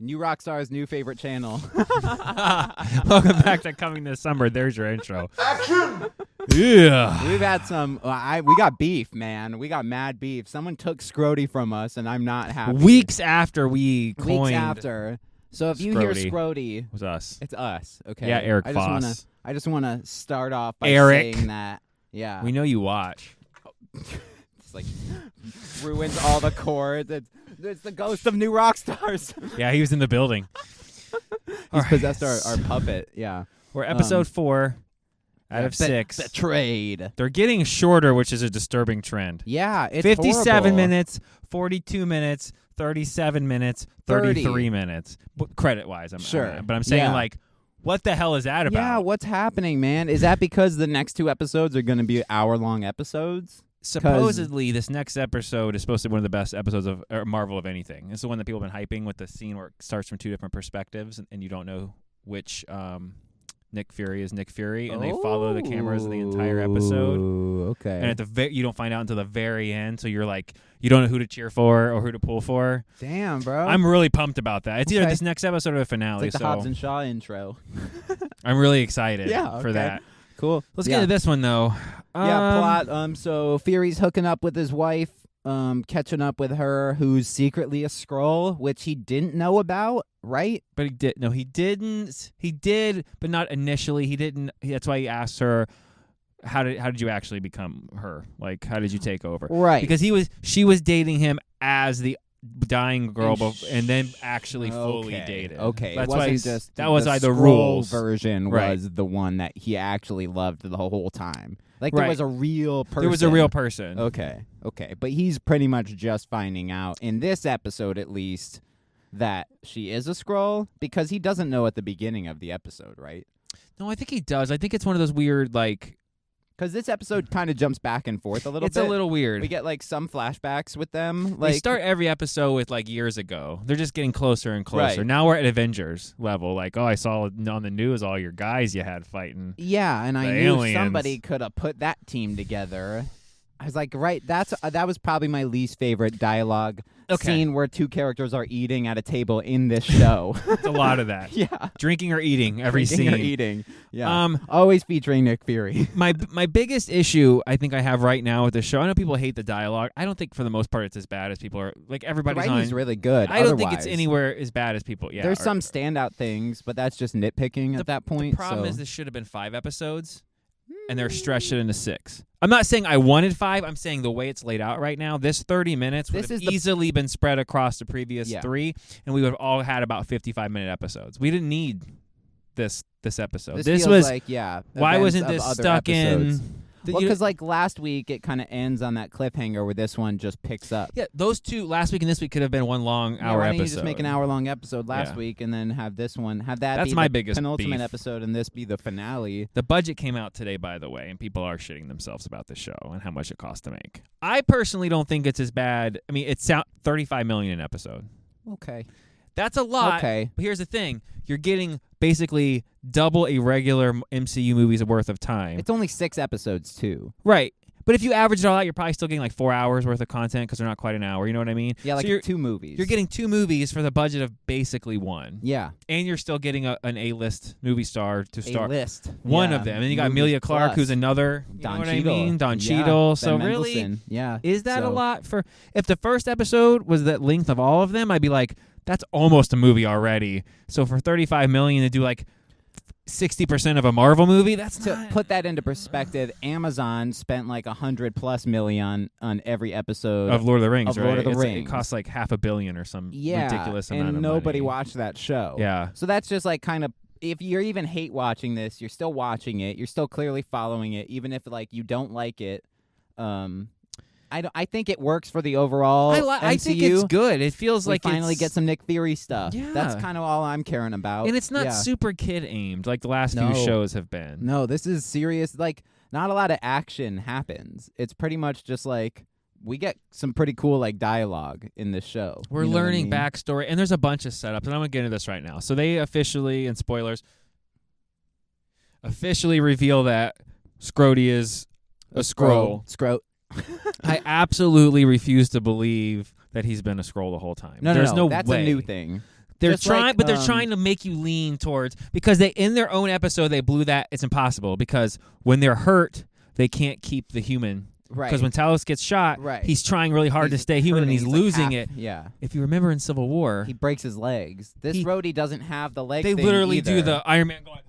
New Rockstar's new favorite channel. Welcome back to Coming This Summer. There's your intro. Action! Yeah. We've had some. We got beef, man. We got mad beef. Someone took Scrody from us, and I'm not happy. Weeks after we coined. Weeks after. So if you hear Scrody, it was us. It's us. Okay. Yeah, Eric Foss. I just want to start off by Eric. saying that. Yeah. We know you watch. It's like ruins all the chords. It's the ghost of New Rockstars. Yeah, he was in the building. He's possessed our puppet. Yeah. We're episode 4 out of 6. Betrayed. They're getting shorter, which is a disturbing trend. Yeah, it's 57 horrible. minutes, 42 minutes, 37 minutes, 33 30. minutes. Credit-wise, I'm sure. But I'm saying, Yeah. what the hell is that about? Yeah, what's happening, man? Is that because the next 2 episodes are going to be hour-long episodes? Supposedly, this next episode is supposed to be one of the best episodes of Marvel of anything. It's the one that people have been hyping with the scene where it starts from 2 different perspectives, and you don't know which Nick Fury is Nick Fury, and they follow the cameras the entire episode. Okay. And at you don't find out until the very end, so you're like, you don't know who to cheer for or who to pull for. Damn, bro. I'm really pumped about that. It's either Okay. this next episode or the finale. It's like the Hobbs and Shaw intro. I'm really excited for that. Cool. Let's get to this one, though. Plot. So Fury's hooking up with his wife, catching up with her, who's secretly a Skrull, which he didn't know about, right? But he did. No, he didn't. He did, but not initially. He didn't. That's why he asked her, "How did you actually become her? Like, how did you take over?" Right. Because she was dating him as the dying girl, and then actually fully dated. Okay, that's it wasn't why just that was the the Skrull rules. version Right. was the one that he actually loved the whole time. Like Right. there was a real person. There was a real person. Okay, but he's pretty much just finding out in this episode, at least, that she is a Skrull because he doesn't know at the beginning of the episode, right? No, I think he does. I think it's one of those weird Because this episode kind of jumps back and forth a little It's bit. a little weird. We get some flashbacks with them. They start every episode with years ago. They're just getting closer and closer. Right. Now we're at Avengers level. I saw on the news all your guys you had fighting. Yeah, and I the knew aliens. somebody could have put that team together. I was like, right, that was probably my least favorite dialogue scene where 2 characters are eating at a table in this show. It's a lot of that. Yeah. Drinking or eating every Drinking scene. or eating. Yeah. Always featuring Nick Fury. My biggest issue I think I have right now with this show, I know people hate the dialogue. I don't think for the most part it's as bad as people are. Everybody's The writing's really good. I don't think it's anywhere as bad as people. Yeah. There's some standout things, but that's just nitpicking at that point. The problem is this should have been 5 episodes. And they're stretched it into 6. I'm not saying I wanted 5. I'm saying the way it's laid out right now, this 30 minutes would have easily been spread across the previous 3, and we would have all had about 55-minute episodes. We didn't need this episode. This was why wasn't this stuck episodes. in? Well, because last week it kind of ends on that cliffhanger where this one just picks up. Yeah, those 2 last week and this week could have been one long hour why don't episode. You just make an hour-long episode last week and then have this one That's be my the biggest penultimate beef. episode and this be the finale. The budget came out today, by the way, and people are shitting themselves about the show and how much it costs to make. I personally don't think it's as bad. I mean, it's $35 million an episode. Okay. That's a lot. Okay. But here's the thing. You're getting basically double a regular MCU movie's worth of time. It's only 6 episodes, too. Right. But if you average it all out, you're probably still getting 4 hours worth of content because they're not quite an hour. You know what I mean? Yeah, so 2 movies. You're getting 2 movies for the budget of basically 1. Yeah. And you're still getting an A-list movie star to star. A-list. One of them. And then you got Emilia Clarke, who's another. You know what I mean? Don Cheadle. So Ben really, Mendelsohn. is that a lot for? If the first episode was that length of all of them, I'd be like, that's almost a movie already. So for $35 million to do 60% of a Marvel movie, that's to put that into perspective. Amazon spent $100+ million on every episode of Lord of the Rings. Lord of the Rings. It costs $500 million or some ridiculous amount of money. And nobody watched that show. Yeah. So that's just kind of, if you're even hate watching this, you're still watching it. You're still clearly following it, even if you don't like it. I think it works for the overall MCU. I think it's good. It feels we like finally get some Nick Fury stuff. Yeah. That's kind of all I'm caring about. And it's not super kid aimed like the last few shows have been. No, this is serious. Not a lot of action happens. It's pretty much just we get some pretty cool dialogue in this show. We're learning backstory, and there's a bunch of setups, and I'm going to get into this right now. So they officially, and spoilers, reveal that Scrody is a Skrull. I absolutely refuse to believe that he's been a Skrull the whole time. No, There's no that's way. a new thing. They're trying, but they're trying to make you lean towards, because they, in their own episode, they blew that. It's impossible because when they're hurt, they can't keep the human. Right. Because when Talos gets shot, he's trying really hard to stay human, and he's losing it. Yeah. If you remember in Civil War, he breaks his legs. This RHODY doesn't have the leg. They thing literally either. do the Iron Man going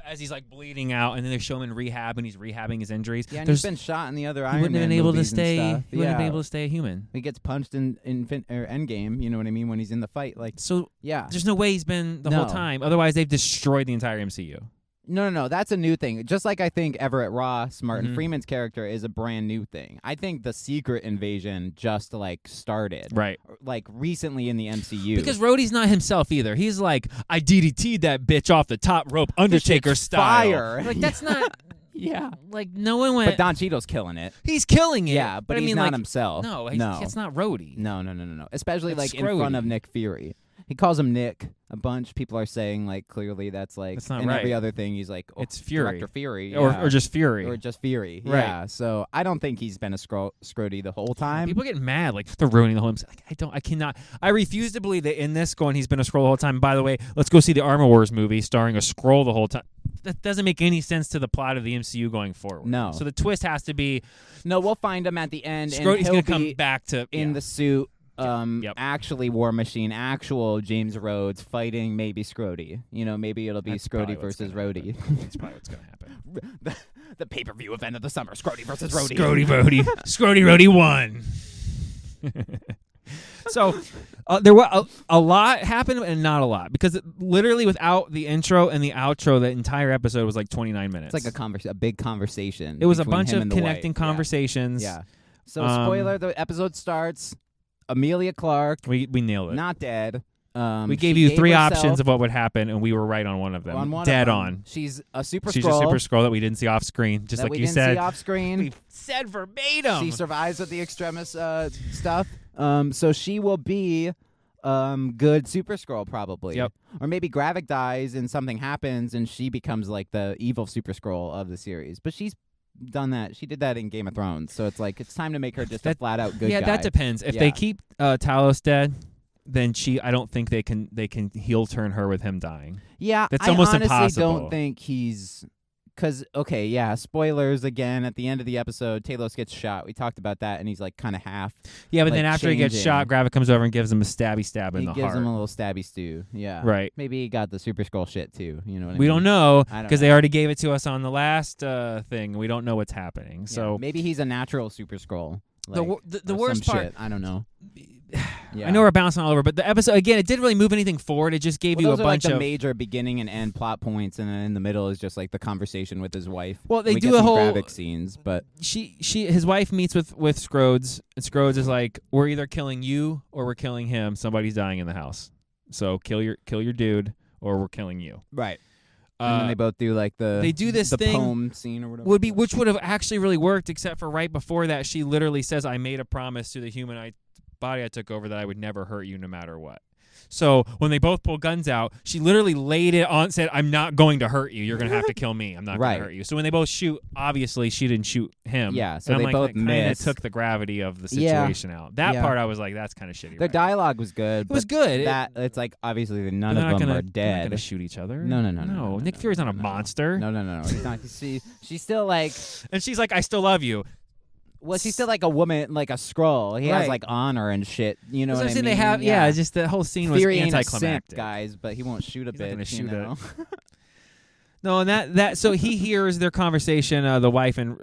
as he's like bleeding out, and then they show him in rehab, and he's rehabbing his injuries. Yeah, and he's been shot in the other Iron Man movies. He wouldn't have been able to stay a human. He gets punched in Endgame. You know what I mean? When he's in the fight, like so. Yeah. There's no way he's been the whole time. Otherwise, they've destroyed the entire MCU. No. That's a new thing. Just like I think Everett Ross, Martin Freeman's character, is a brand new thing. I think the secret invasion just like started. Right. Like recently in the MCU. Because RHODY's not himself either. He's like, I DDT'd that bitch off the top rope, Undertaker style. Fire. Like, that's not... Yeah. Like, no one went... But Don Cheadle's killing it. He's killing it. Yeah, but he's not himself. No, it's not RHODY. No. Especially That's like in front of Nick Fury. He calls him Nick a bunch. People are saying like clearly that's like that's not in right. every other thing he's like it's Fury. Director Fury or just Fury. Or just Fury. Right. Yeah. So I don't think he's been a Scrody the whole time. People get mad like they're ruining the whole MCU. Like, I refuse to believe that in this going he's been a Skrull the whole time. By the way, let's go see the Armor Wars movie starring a Skrull the whole time. That doesn't make any sense to the plot of the MCU going forward. No. So the twist has to be no, we'll find him at the end Skrody's and going to come back to in the suit. Actually War Machine, actual James Rhodes fighting maybe Scrody. You know, maybe it'll be Scrody versus RHODY. That's probably what's going to happen. The pay-per-view event of the summer, Scrody versus RHODY. Scrody RHODY won. So there were a lot happened and not a lot, because literally without the intro and the outro, the entire episode was like 29 minutes. It's like a big conversation. It was a bunch of connecting conversations. Yeah. So spoiler, the episode starts. Amelia Clark. We nailed it. Not dead. We gave you three options of what would happen, and we were right on one of them. Dead on. She's a super She's Skrull. a super Skrull that we didn't see off screen, just like you said. See off screen. We said verbatim. She survives with the extremis stuff. So she will be good super Skrull probably. Yep. Or maybe Gravik dies and something happens and she becomes like the evil super Skrull of the series. But she's done that. She did that in Game of Thrones. So it's like it's time to make her just a flat out good guy. Yeah, that depends. If they keep Talos dead, then I don't think they can heel turn her with him dying. Yeah, that's almost impossible. I honestly don't think he's because spoilers again. At the end of the episode, Talos gets shot. We talked about that, and he's like kind of half. Yeah, but then after he gets shot, Gravik comes over and gives him a stabby stab in the heart. He gives him a little stabby stew. Yeah, right. Maybe he got the Super Skrull shit too. You know what I mean? We don't know because they already gave it to us on the last thing. We don't know what's happening. Yeah, so maybe he's a natural Super Skrull. Like, the worst part, shit. I don't know. Yeah. I know we're bouncing all over, but the episode again, it didn't really move anything forward. It just gave you a bunch of the major beginning and end plot points, and then in the middle is just like the conversation with his wife. Well, they we do get a some whole Gravik scenes, but his wife meets with Skrodes, and Skrodes is like, "We're either killing you or we're killing him. Somebody's dying in the house, so kill your dude, or we're killing you." Right. And then they both do like the thing poem scene or whatever. Which would have actually really worked, except for right before that, she literally says, "I made a promise to the human body I took over that I would never hurt you no matter what." So when they both pull guns out, she literally laid it on, said, "I'm not going to hurt you. You're going to have to kill me. I'm not going to hurt you." So when they both shoot, obviously she didn't shoot him. Yeah, so and they both missed. Took the gravity of the situation out. That part I was like, that's kind of shitty. Their dialogue was good. It was good. It's like obviously none of them are dead. They're not going to shoot each other. No. Nick Fury's not a monster. No. He's not. She's still like, and she's like, "I still love you." Well, she's still like a woman, like a Skrull. He has like honor and shit. You know what I mean? They have, just the whole scene was anticlimactic, guys. But he won't shoot a bitch. You know? No, and that so he hears their conversation, the wife and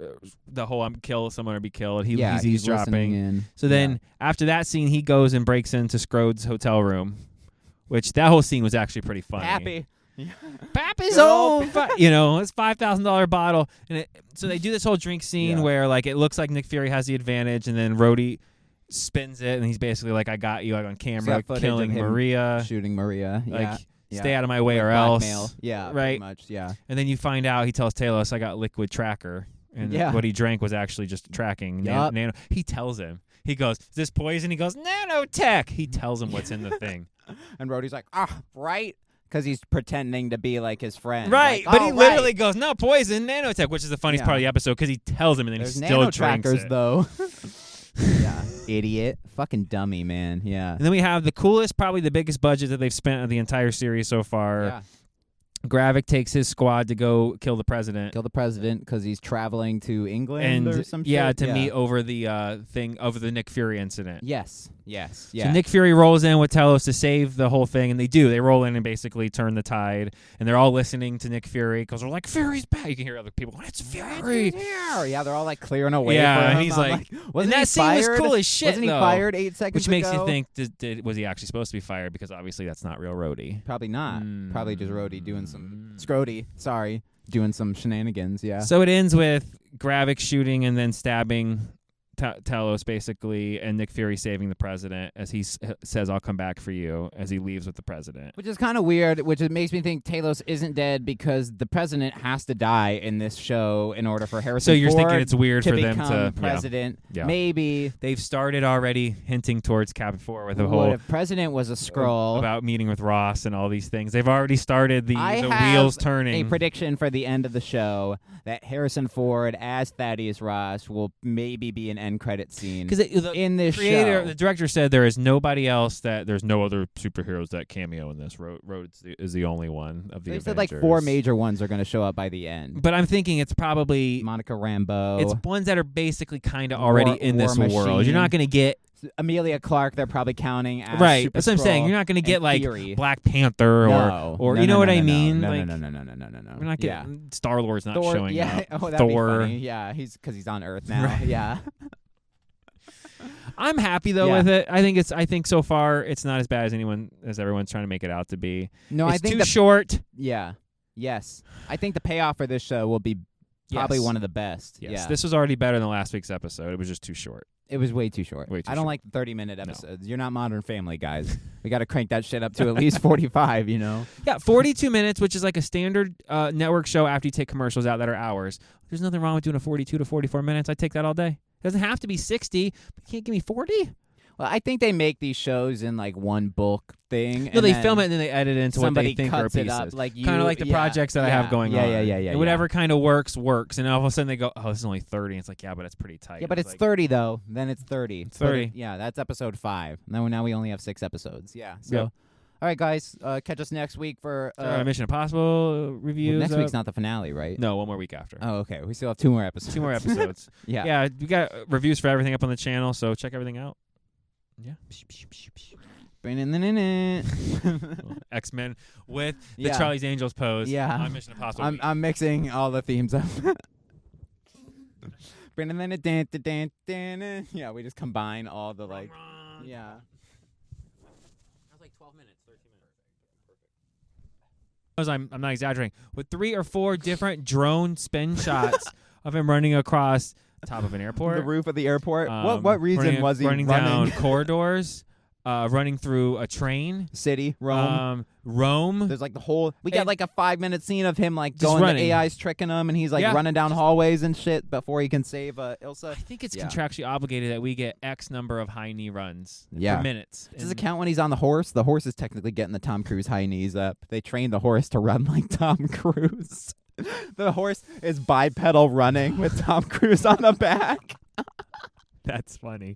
the whole "I'm kill someone or be killed." He's eavesdropping. So then after that scene, he goes and breaks into Skrodes' hotel room, which that whole scene was actually pretty funny. Happy. Pappy's old, it's $5,000 bottle, and so they do this whole drink scene where like it looks like Nick Fury has the advantage, and then RHODY spins it, and he's basically like, "I got you, like on camera, killing Maria, shooting Maria, stay out of my way or else." Right. Pretty much, yeah. And then you find out he tells Talos, "I got liquid tracker," and what he drank was actually just tracking nano. He tells him, he goes, "Is this poison?" He goes, "Nanotech." He tells him what's in the thing, and RHODY's like, right. Because he's pretending to be like his friend. Right, like, but he literally goes, "No, poison, nanotech," which is the funniest part of the episode because he tells him and then he still drinks it. There's nano trackers, though. Yeah. Idiot. Fucking dummy, man. Yeah. And then we have the coolest, probably the biggest budget that they've spent of the entire series so far. Yeah. Gravik takes his squad to go kill the president. Kill the president because he's traveling to England or some shit. To meet over the thing over the Nick Fury incident. Yes. Yeah. So Nick Fury rolls in with Telos to save the whole thing, and they do. They roll in and basically turn the tide, and they're all listening to Nick Fury because they're like, "Fury's back." You can hear other people going, "It's Fury!" Yeah, they're all like clearing away. Yeah, from him. and he's like, wasn't and he that scene fired? was cool as shit. Wasn't he fired 8 seconds Which makes ago? you think, was he actually supposed to be fired? Because obviously that's not real RHODEY. Probably not. Probably just RHODEY doing some Scrody. Sorry, doing some shenanigans. Yeah. So it ends with Gravik shooting and then stabbing Telos basically, and Nick Fury saving the president as he says, "I'll come back for you," as he leaves with the president. Which is kind of weird, which makes me think Talos isn't dead because the president has to die in this show in order for Harrison So you're Ford thinking it's weird to for them become to president. Yeah. Maybe They've started already hinting towards Cap 4 with the what whole if president was a Skrull about meeting with Ross and all these things. They've already started the have wheels turning. A prediction for the end of the show that Harrison Ford as Thaddeus Ross will maybe be an end credit scene. Because in this creator, show, the director said there's no other superheroes that cameo in this. Rhodes is the only one of the they Avengers. said like 4 major ones are going to show up by the end. But I'm thinking it's probably Monica Rambeau. It's ones that are basically kind of already in this War world. Machine. You're not going to get Amelia Clark. They're probably counting as right. Super That's what I'm saying. Skrull You're not going to get and like Fury. Black Panther or you know what I mean. No, like, no. We're not getting Star-Lord's not Thor, showing up. Oh, that'd Thor. be funny. Yeah, because he's on Earth now. Right. Yeah. I'm happy though with it. I think so far it's not as bad as everyone's trying to make it out to be. No, it's I think too short. Yeah. Yes. I think the payoff for this show will be probably one of the best. Yes. Yeah. This was already better than last week's episode. It was just too short. It was way too short. I don't like the 30-minute episodes. You're not Modern Family, guys. We got to crank that shit up to at least 45, you know? Yeah, 42 minutes, which is like a standard network show after you take commercials out that are hours. There's nothing wrong with doing a 42 to 44 minutes. I'd take that all day. It doesn't have to be 60, but you can't give me 40? Well, I think they make these shows in like one bulk thing. No, they film it and then they edit it into what they think are cuts it pieces. up, like kind of like the projects that I have going on. Yeah. And whatever kind of works. And all of a sudden they go, oh, this is only 30. And it's like, yeah, but it's pretty tight. Yeah, but it's like, 30 though. Then it's 30. It's 30. Yeah, that's episode 5. Now we only have 6 episodes. Yeah. So, Yep. all right, guys, catch us next week for Mission Impossible reviews. next week's not the finale, right? No, one more week after. Oh, okay. We still have 2 more episodes. 2 more episodes. Yeah. Yeah, we got reviews for everything up on the channel, so check everything out. Yeah. X-Men with the Charlie's Angels pose. Yeah. On Mission Impossible. I'm mixing all the themes up. Yeah, we just combine all the like. Yeah. That was like 12 minutes, 13 minutes. I'm not exaggerating. With 3 or 4 different drone spin shots of him running across the top of an airport. The roof of the airport. What reason was he running down corridors? Running through a train. City, Rome. Rome. There's like the whole. We got like a 5-minute scene of him like just going. Running. The AI's tricking him, and he's like running down hallways and shit before he can save Ilsa. I think it's contractually obligated that we get X number of high knee runs per minutes. Does it count when he's on the horse? The horse is technically getting the Tom Cruise high knees up. They trained the horse to run like Tom Cruise. The horse is bipedal running with Tom Cruise on the back. That's funny.